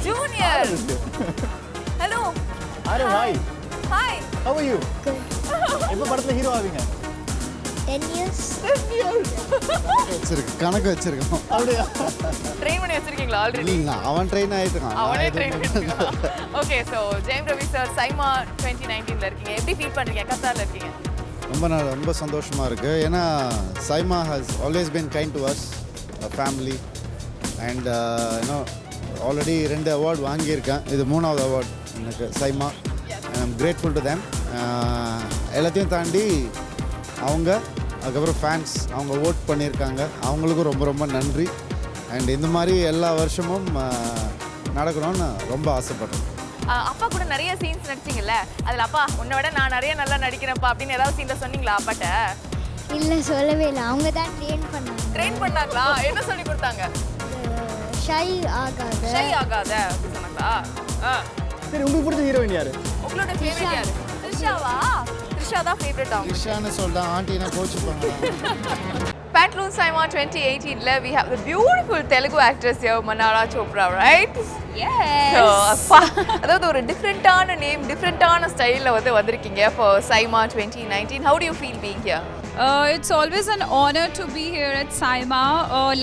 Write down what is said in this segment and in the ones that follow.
Junior. Hello. Hello, hi. Hi. How are you? Good. எப்போ படத்துல hero ஆவீங்க? 10 years. கணக்கு வச்சிருக்கோம். அப்படியா? ட்ரெயின் பண்ணி வச்சிருக்கீங்களா ஆல்ரெடி? இல்ல அவன் ட்ரெயின் ஆயிட்டான். அவனே ட்ரெயின் பண்ணிருக்கான். Okay, so Jayam Ravi sir SIMA 2019ல இருக்கீங்க. எப்படி ஃபீல் பண்றீங்க? கத்தார்ல இருக்கீங்க. ரொம்ப சந்தோஷமா இருக்கு. ஏன்னா SIMA has always been kind to us, a family, and already 2 award வாங்கியிருக்கேன். இது 3வது அவார்ட் எனக்கு SIMA. I am grateful to them. எல்லாத்தையும் தாண்டி அவங்க அதுக்கப்புறம் ஃபேன்ஸ் அவங்க ஓட் பண்ணியிருக்காங்க, அவங்களுக்கும் ரொம்ப ரொம்ப நன்றி. அண்ட் இந்த மாதிரி எல்லா வருஷமும் நடக்கணும்னு ரொம்ப ஆசைப்படுறேன். அப்பா கூட நிறைய சீன்ஸ் நடிச்சிங்கல்ல, அதில் அப்பா உன்னை விட நான் நிறைய நல்லா நடிக்கிறேன்ப்பா அப்படின்னு ஏதாவது சீனில் சொன்னீங்களா அப்பாட்ட? இல்லை சொல்லவே இல்லை, அவங்க தான் ட்ரெயின் பண்ணாங்களா? என்ன சொல்லி கொடுத்தாங்க? ஷை ஆகாத அப்படி சொன்னாங்களா? சரி, உங்களுக்கு பிடிச்ச ஹீரோயின் யாரு? உங்களோட ஃபேவரட் யாரு? த்ரிஷாவா? த்ரிஷா தான் ஃபேவரட் ஆகும். த்ரிஷான்னு சொல்லிட்டா ஆண்டினா கோச்சுப்பாங்க. Pantaloons Saima 2018 we have the beautiful Telugu actress here, Manara Chopra, right? Yes. So, அதாவது ஒரு டிஃப்ரெண்டான நேம், டிஃப்ரெண்டான ஸ்டைலில் வந்திருக்கீங்க for Saima 2019. How do you feel being here? It's always an honor to be here at Saima.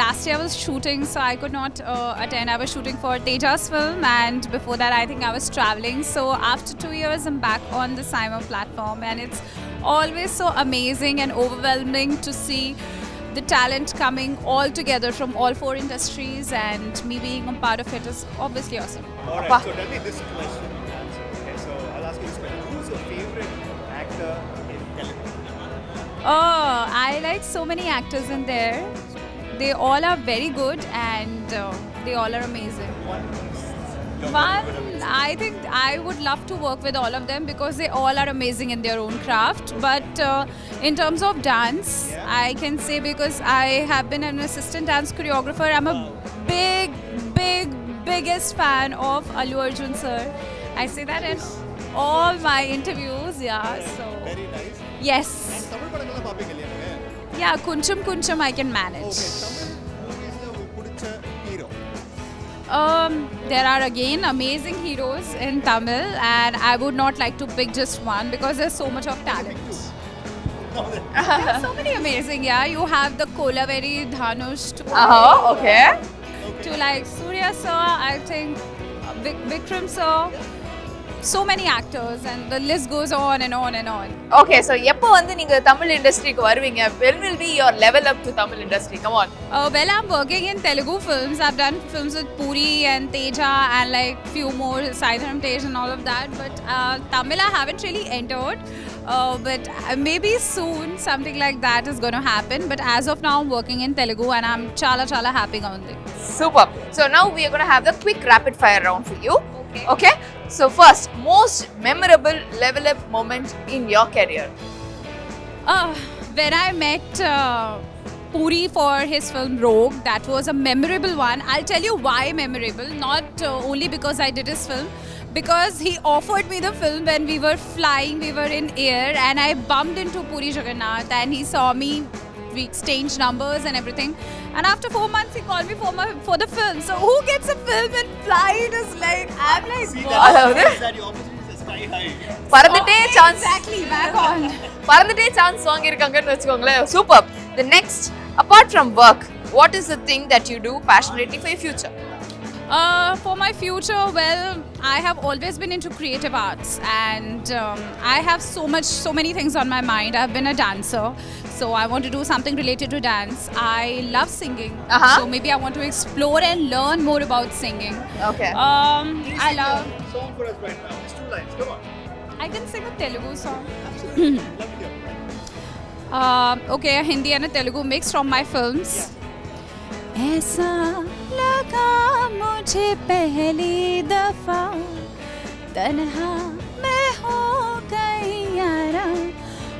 Last year I was shooting, so I could not attend. I was shooting for Teja's film, and before that I think I was traveling. So after 2 years I'm back on the Saima platform, and it's always so amazing and overwhelming to see the talent coming all together from all 4 industries, and me being a part of it is obviously awesome. All right, so tell me this question. Okay, so I'll ask you this question. Who's your favorite actor in Telugu? I like so many actors in there. They all are very good, and they all are amazing. One, I think I would love to work with all of them because they all are amazing in their own craft. But in terms of dance, I can say, because I have been an assistant dance choreographer, I'm a biggest fan of Allu Arjun sir. I say that in all my interviews, yeah. So Very nice. yes, Tamil படங்கள்லாம் பாப்பீங்க இல்லையா நீங்க? yeah, kunchum I can manage. Okay, Tamil மூவிஸ்ல உங்களுக்கு பிடிச்ச hero? There are again amazing heroes in Tamil, and I would not like to pick just one because there's so much of talent. There's so many amazing, yeah. You have the Kolaveri Dhanush Okay. to like Surya sir, I think Vikram sir. So many actors, and the list goes on and on and on. Okay, so எப்போ நீங்க தமிழ் இண்டஸ்ட்ரிக்கு வருவீங்க? When will be your level up to Tamil industry? Come on. Well, I'm working in Telugu films. I've done films with Puri and Teja and like few more, Saidharam Tej and all of that. But Tamil I haven't really entered. But maybe soon something like that is going to happen. But as of now, I'm working in Telugu, and I'm chala happy on it. Super. So now we are going to have the quick rapid fire round for you. Okay. So first, most memorable level up moment in your career? When I met Puri for his film Rogue, that was a memorable one. I'll tell you why memorable. Not only because I did his film, because he offered me the film when we were flying, we were in air, and I bumped into Puri Jagannath, and he saw me. We exchanged numbers and everything, and after 4 months he called me for the film. So who gets a film and fly? It is like, I'm like, See, what? that your opportunities are sky high. பறந்துட்டே chance Exactly, back on. பறந்துட்டே chance வாங்கியிருக்காங்கன்னு வச்சுக்கோங்களேன். Super. The next, apart from work, what is the thing that you do passionately for your future? For my future, well, I have always been into creative arts, and I have so many things on my mind. I've been a dancer, so I want to do something related to dance. I love singing, so maybe I want to explore and learn more about singing. Okay. I love. Song for us right now. Just 2 lines. Come on. I can sing a Telugu song. Absolutely. Love to hear. Okay, a Hindi and a Telugu mix from my films. ऐसा लगा मुझे पहली दफा, तन्हा मैं हो गई यारा,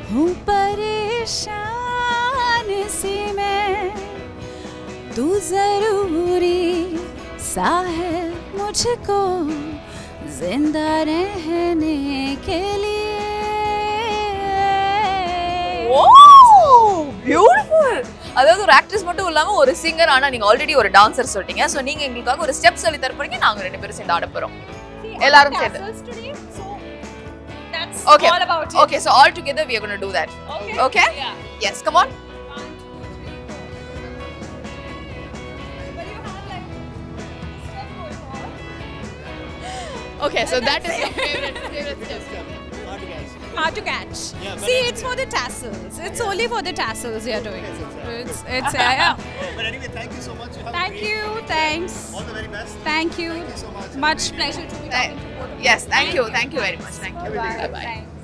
हूँ परेशान सी मैं, तू जरूरी सा है मुझको जिंदा रहने के लिए. Oh, beautiful. அதாவது ஒரு ஆக்ட்ரஸ் மட்டும் இல்லாம ஒரு சிங்கர், ஆனா நீங்க ஆல்ரெடி ஒரு டான்சர் சொல்லிட்டீங்க. சோ நீங்க எங்களுக்காக ஒரு ஸ்டெப் சொல்லி தர போறீங்க, நாங்க ரெண்டு பேரும் சேர்ந்து ஆட போறோம். எல்லாரும் சேர்ந்து. That's Okay. all about it. Okay, so all together we are going to do that. Okay. Okay? Yeah. Yes, come on. 1, 2, 3, 4. But you have like step going on. Okay, so that is your favorite step. Hard to guess. Hard to catch. Yeah, but See, anyway. it's for the tassels. It's only for the tassels you're doing. It's yeah. But anyway, thank you so much. You have a Thank great you. day. Thanks. All the very best. Thank you. Thank you so much. Much pleasure to be talking to both of you. Yes, thank you very much. Thank you. Bye. Bye-bye. Thanks.